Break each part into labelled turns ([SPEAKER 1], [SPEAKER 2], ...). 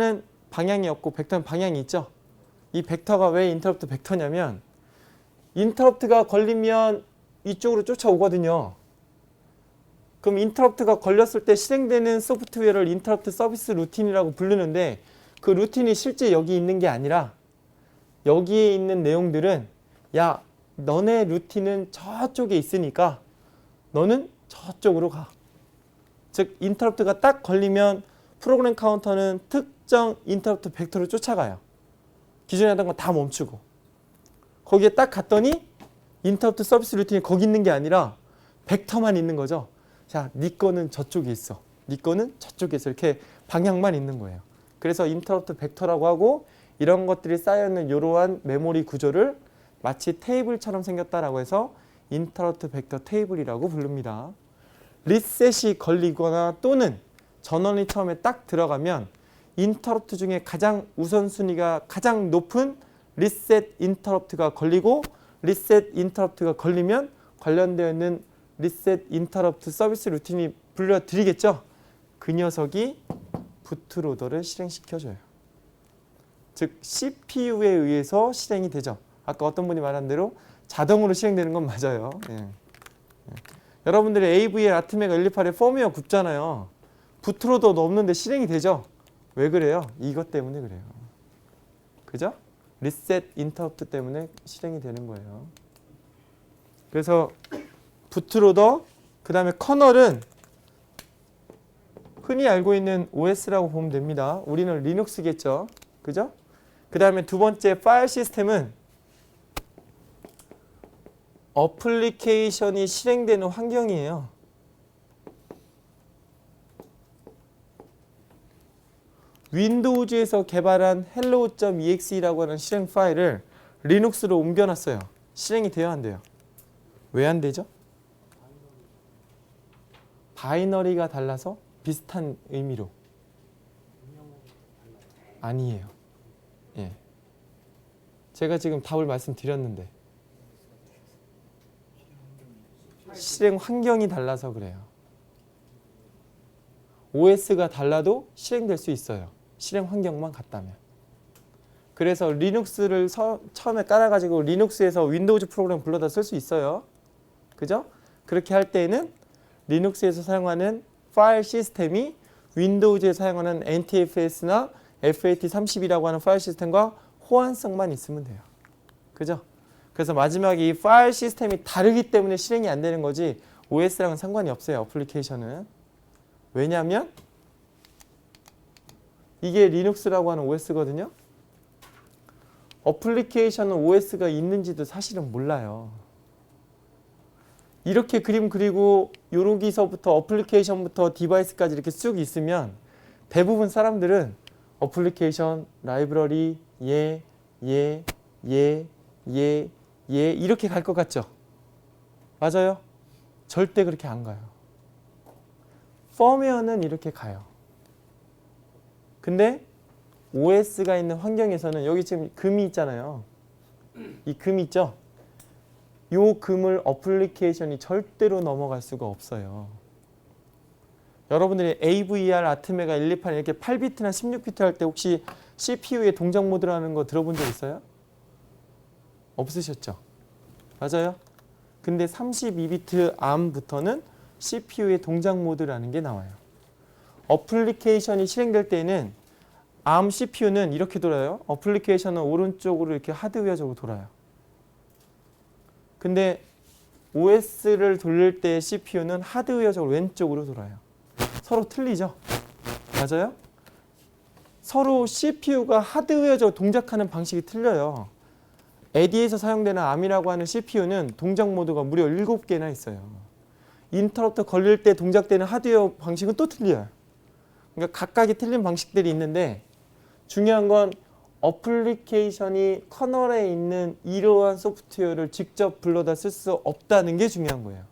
[SPEAKER 1] 는 방향이 없고 벡터는 방향이 있죠. 이 벡터가 왜 인터럽트 벡터냐면 인터럽트가 걸리면 이쪽으로 쫓아오거든요. 그럼 인터럽트가 걸렸을 때 실행되는 소프트웨어를 인터럽트 서비스 루틴이라고 부르는데 그 루틴이 실제 여기 있는 게 아니라 여기에 있는 내용들은 야, 너네 루틴은 저쪽에 있으니까 너는 저쪽으로 가. 즉 인터럽트가 딱 걸리면 프로그램 카운터는 특정 인터럽트 벡터로 쫓아가요. 기존에 하던 거 다 멈추고. 거기에 딱 갔더니 인터럽트 서비스 루틴이 거기 있는 게 아니라 벡터만 있는 거죠. 자, 네 거는 저쪽에 있어. 네 거는 저쪽에 있어. 이렇게 방향만 있는 거예요. 그래서 인터럽트 벡터라고 하고 이런 것들이 쌓여있는 이러한 메모리 구조를 마치 테이블처럼 생겼다라고 해서 인터럽트 벡터 테이블이라고 부릅니다. 리셋이 걸리거나 또는 전원이 처음에 딱 들어가면 인터럽트 중에 가장 우선순위가 가장 높은 리셋 인터럽트가 걸리고 리셋 인터럽트가 걸리면 관련되어 있는 리셋 인터럽트 서비스 루틴이 불러드리겠죠. 그 녀석이 부트로더를 실행시켜줘요. 즉 CPU에 의해서 실행이 되죠. 아까 어떤 분이 말한 대로 자동으로 실행되는 건 맞아요. 예. 여러분들이 AVL 아트메가 128에 펌웨어 굽잖아요. 부트로더도 없는데 실행이 되죠. 왜 그래요? 이것 때문에 그래요. 그죠? 리셋 인터럽트 때문에 실행이 되는 거예요. 그래서 부트로더, 그 다음에 커널은 흔히 알고 있는 OS라고 보면 됩니다. 우리는 리눅스겠죠. 그죠? 그 다음에 두 번째 파일 시스템은 어플리케이션이 실행되는 환경이에요. 윈도우즈에서 개발한 hello.exe라고 하는 실행 파일을 리눅스로 옮겨놨어요. 실행이 돼야 한대요. 왜 안 되죠? 바이너리가 달라서 비슷한 의미로. 아니에요. 예. 제가 지금 답을 말씀드렸는데 실행 환경이 달라서 그래요. OS가 달라도 실행될 수 있어요. 실행 환경만 같다면. 그래서 리눅스를 처음에 깔아가지고 리눅스에서 윈도우즈 프로그램 불러다 쓸 수 있어요. 그죠? 그렇게 할 때에는 리눅스에서 사용하는 파일 시스템이 윈도우즈에 사용하는 NTFS나 FAT32라고 하는 파일 시스템과 호환성만 있으면 돼요. 그죠? 그래서 마지막에 이 파일 시스템이 다르기 때문에 실행이 안 되는 거지 OS랑은 상관이 없어요. 어플리케이션은. 왜냐하면 이게 리눅스라고 하는 OS거든요. 어플리케이션은 OS가 있는지도 사실은 몰라요. 이렇게 그림 그리고 요러기서부터 어플리케이션부터 디바이스까지 이렇게 쭉 있으면 대부분 사람들은 어플리케이션, 라이브러리, 얘 이렇게 갈 것 같죠? 맞아요? 절대 그렇게 안 가요. 펌웨어는 이렇게 가요. 근데 OS가 있는 환경에서는 여기 지금 금이 있잖아요. 이 금 있죠? 요 금을 어플리케이션이 절대로 넘어갈 수가 없어요. 여러분들이 AVR 아트메가 128 이렇게 8비트나 16비트 할 때 혹시 CPU의 동작 모드라는 거 들어본 적 있어요? 없으셨죠? 맞아요? 근데 32비트 ARM부터는 CPU의 동작 모드라는 게 나와요. 어플리케이션이 실행될 때는 ARM CPU는 이렇게 돌아요. 어플리케이션은 오른쪽으로 이렇게 하드웨어적으로 돌아요. 근데 OS를 돌릴 때 CPU는 하드웨어적으로 왼쪽으로 돌아요. 서로 틀리죠? 맞아요? 서로 CPU가 하드웨어적으로 동작하는 방식이 틀려요. 에디에서 사용되는 ARM이라고 하는 CPU는 동작 모드가 무려 7개나 있어요. 인터럽트 걸릴 때 동작되는 하드웨어 방식은 또 틀려요. 그러니까 각각이 틀린 방식들이 있는데 중요한 건 어플리케이션이 커널에 있는 이러한 소프트웨어를 직접 불러다 쓸 수 없다는 게 중요한 거예요.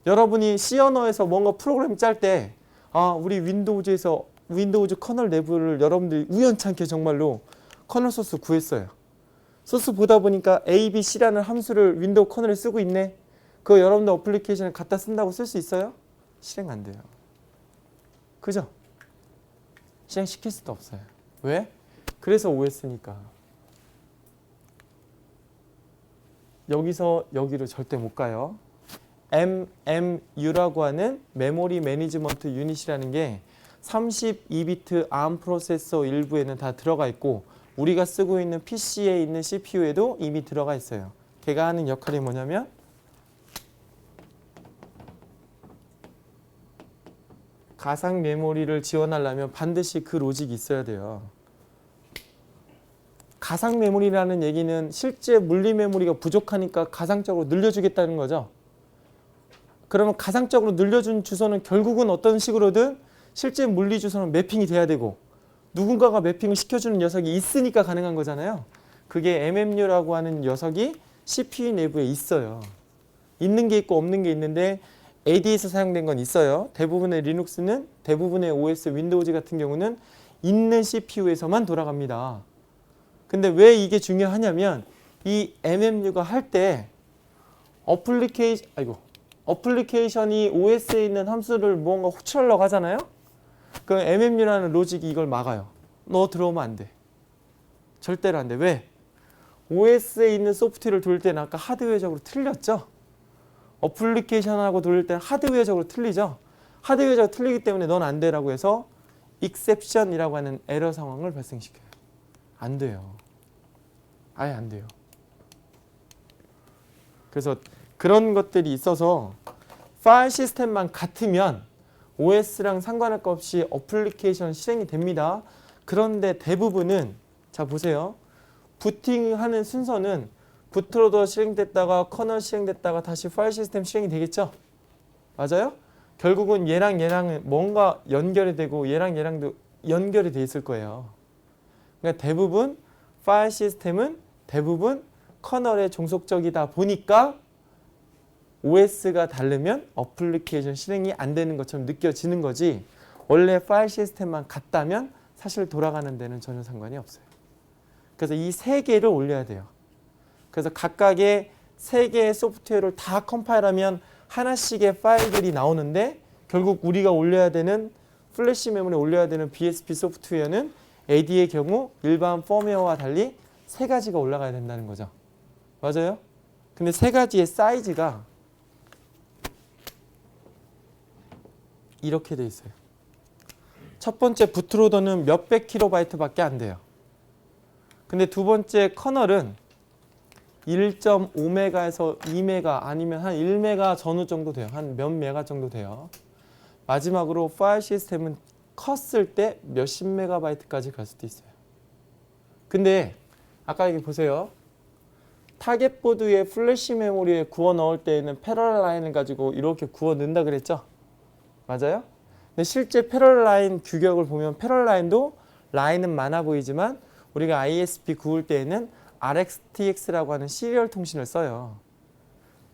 [SPEAKER 1] 여러분이 C 언어에서 뭔가 프로그램 짤 때 우리 윈도우즈에서 윈도우즈 커널 내부를 여러분들이 우연찮게 정말로 커널 소스 구했어요. 소스 보다 보니까 A, B, C라는 함수를 윈도우 커널에 쓰고 있네. 그거 여러분들 어플리케이션에 갖다 쓴다고 쓸 수 있어요? 실행 안 돼요. 그죠? 실행시킬 수도 없어요. 왜? 그래서 OS니까. 여기서 여기로 절대 못 가요. MMU라고 하는 메모리 매니지먼트 유닛이라는 게 32비트 ARM 프로세서 일부에는 다 들어가 있고 우리가 쓰고 있는 PC에 있는 CPU에도 이미 들어가 있어요. 걔가 하는 역할이 뭐냐면 가상 메모리를 지원하려면 반드시 그 로직이 있어야 돼요. 가상 메모리라는 얘기는 실제 물리 메모리가 부족하니까 가상적으로 늘려주겠다는 거죠. 그러면 가상적으로 늘려준 주소는 결국은 어떤 식으로든 실제 물리 주소는 매핑이 돼야 되고 누군가가 매핑을 시켜주는 녀석이 있으니까 가능한 거잖아요. 그게 MMU라고 하는 녀석이 CPU 내부에 있어요. 있는 게 있고 없는 게 있는데 AD에서 사용된 건 있어요. 대부분의 리눅스는 대부분의 OS 윈도우즈 같은 경우는 있는 CPU에서만 돌아갑니다. 근데 왜 이게 중요하냐면 이 MMU가 할 때 어플리케이션이 OS에 있는 함수를 무언가 호출하려고 하잖아요. 그 MMU라는 로직이 이걸 막아요. 너 들어오면 안 돼. 절대로 안 돼. 왜? OS에 있는 소프트웨어를 돌릴 때는 아까 하드웨어적으로 틀렸죠. 어플리케이션하고 돌릴 때는 하드웨어적으로 틀리죠. 하드웨어적으로 틀리기 때문에 넌 안 돼라고 해서 exception이라고 하는 에러 상황을 발생시켜요. 안 돼요. 아예 안 돼요. 그래서 그런 것들이 있어서 파일 시스템만 같으면 OS랑 상관할 것 없이 어플리케이션 실행이 됩니다. 그런데 대부분은 자 보세요. 부팅하는 순서는 부트로더 실행됐다가 커널 실행됐다가 다시 파일 시스템 실행이 되겠죠? 맞아요? 결국은 얘랑 뭔가 연결이 되고 얘랑도 연결이 돼 있을 거예요. 그러니까 대부분 파일 시스템은 대부분 커널에 종속적이다 보니까 OS가 다르면 어플리케이션 실행이 안 되는 것처럼 느껴지는 거지 원래 파일 시스템만 같다면 사실 돌아가는 데는 전혀 상관이 없어요. 그래서 이 세 개를 올려야 돼요. 그래서 각각의 세 개의 소프트웨어를 다 컴파일하면 하나씩의 파일들이 나오는데 결국 우리가 올려야 되는 플래시 메모리에 올려야 되는 BSP 소프트웨어는 AD의 경우 일반 펌웨어와 달리 세 가지가 올라가야 된다는 거죠. 맞아요? 근데 세 가지의 사이즈가 이렇게 돼 있어요. 첫 번째 부트로더는 몇백 킬로바이트밖에 안 돼요. 근데 두 번째 커널은 1.5메가에서 2메가 아니면 한 1메가 전후 정도 돼요. 한 몇 메가 정도 돼요. 마지막으로 파일 시스템은 컸을 때 몇십 메가바이트까지 갈 수도 있어요. 근데 아까 여기 보세요. 타겟 보드에 플래시 메모리에 구워 넣을 때에는 패러럴 라인을 가지고 이렇게 구워 넣는다 그랬죠? 맞아요? 근데 실제 패러럴 라인 규격을 보면 패러럴 라인도 라인은 많아 보이지만 우리가 ISP 구울 때에는 RxTx라고 하는 시리얼 통신을 써요.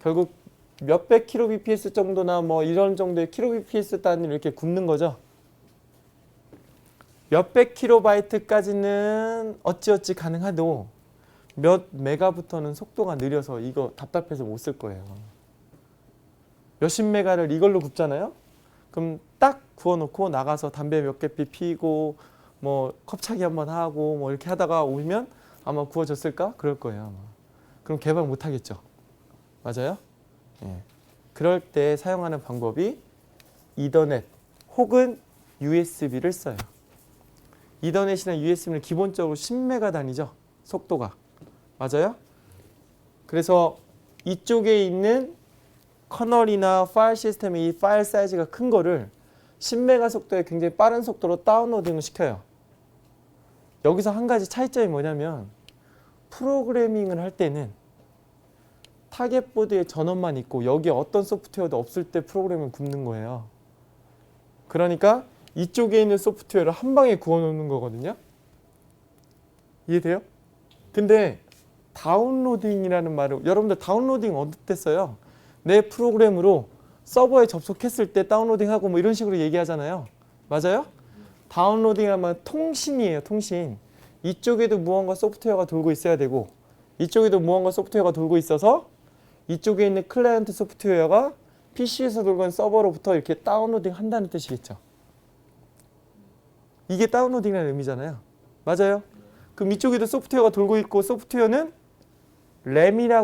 [SPEAKER 1] 결국 몇백 kbps 정도나 뭐 이런 정도의 kbps 단위로 이렇게 굽는 거죠. 몇백 킬로바이트까지는 어찌어찌 가능하도 몇 메가부터는 속도가 느려서 이거 답답해서 못 쓸 거예요. 몇십 메가를 이걸로 굽잖아요. 그럼 딱 구워놓고 나가서 담배 몇 개 피고 뭐 컵차기 한번 하고 뭐 이렇게 하다가 오면 아마 구워졌을까? 그럴 거예요. 아마. 그럼 개발 못 하겠죠. 맞아요? 예. 그럴 때 사용하는 방법이 이더넷 혹은 USB를 써요. 이더넷이나 USB는 기본적으로 10메가 단위죠. 속도가. 맞아요? 그래서 이쪽에 있는 커널이나 파일 시스템의 이 파일 사이즈가 큰 거를 10메가 속도에 굉장히 빠른 속도로 다운로딩을 시켜요. 여기서 한 가지 차이점이 뭐냐면 프로그래밍을 할 때는 타겟 보드에 전원만 있고 여기에 어떤 소프트웨어도 없을 때 프로그램을 굽는 거예요. 그러니까 이쪽에 있는 소프트웨어를 한 방에 구워 놓는 거거든요. 이해돼요? 근데 다운로딩이라는 말을 여러분들 다운로딩 어떻게 써요? 내 프로그램으로 서버에 접속했을 때 다운로딩하고 뭐 이런 식으로 얘기하잖아요. 맞아요? 다운로딩이란 말은 통신이에요. 통신. 이쪽에도 무언가 소프트웨어가 돌고 있어야 되고 이쪽에도 무언가 소프트웨어가 돌고 있어서 이쪽에 있는 클라이언트 소프트웨어가 PC에서 돌고 있는 서버로부터 이렇게 다운로딩 한다는 뜻이겠죠. 이게 다운로딩이라는 의미잖아요. 맞아요? 그럼 이쪽에도 소프트웨어가 돌고 있고 소프트웨어는 램이라고